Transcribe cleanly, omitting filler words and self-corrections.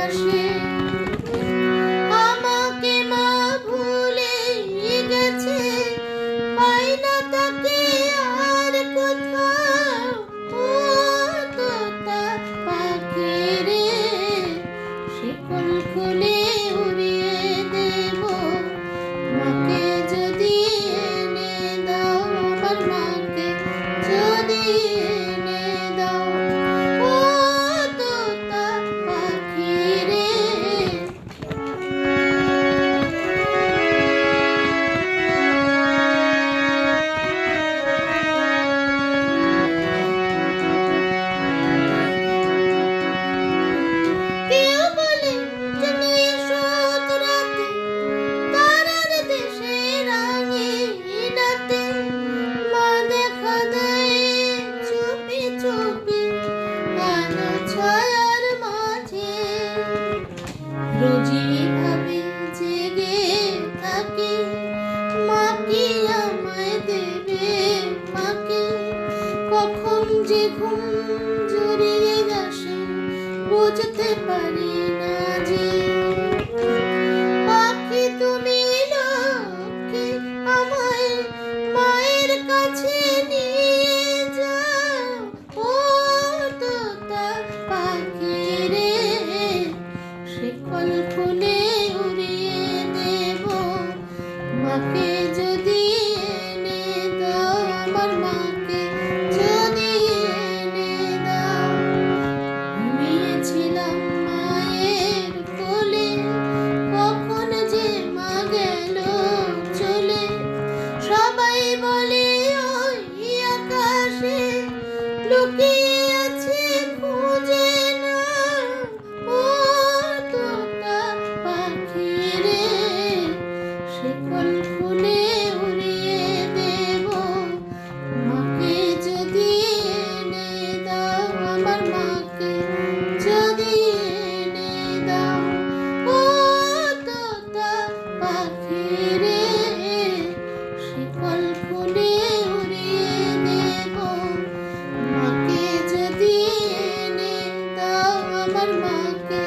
আকাশে আমাকে মা ভুলে গেছে, পাই না তাকে আর কোথাও। ও তোতা পাখি রে, শিকল খুলে উড়িয়ে দেব, মাকে যদি এনে দাও, আমার মাকে যদি এনে দাও। ও তোতা পাখি রে, কেউ বলে যে নেই সুখ রাতে, তারার দেশে রাঙিনাতে, মা দেখা দেয় চুপি চুপি কালো ছায়ার মাঝে। রোজই ভাবে জেগে থাকি, মা কি আমায় দেবে, মাকে কখন যে ঘুম জড়িয়ে আসে, বুঝতে পারি না যে। পাখি তুমি লক্ষ্মী, আমায় মায়ের কাছে নিয়ে যাও। ও তোতা পাখি রে, শিকল খুলে উড়িয়ে দেব, মাকে যদি এনে দাও, আমার মাকে যদি এনে দাও। ঘুমিয়েছিলাম মায়ের কোলে, কখন যে মা গেল চলে। সবাই বলে ওই আকাশে লুকিয়ে আছে, খুঁজে নাও। ও তোতা পাখি রে, শিকল খুলে উড়িয়ে দেব, মাকে যদি এনে দাও, আমার মাকে যদি এনে দাও। ও তোতা পাখি রে, শিকল খুলে উড়িয়ে দেব, মাকে যদি এনে দাও, আমার মাকে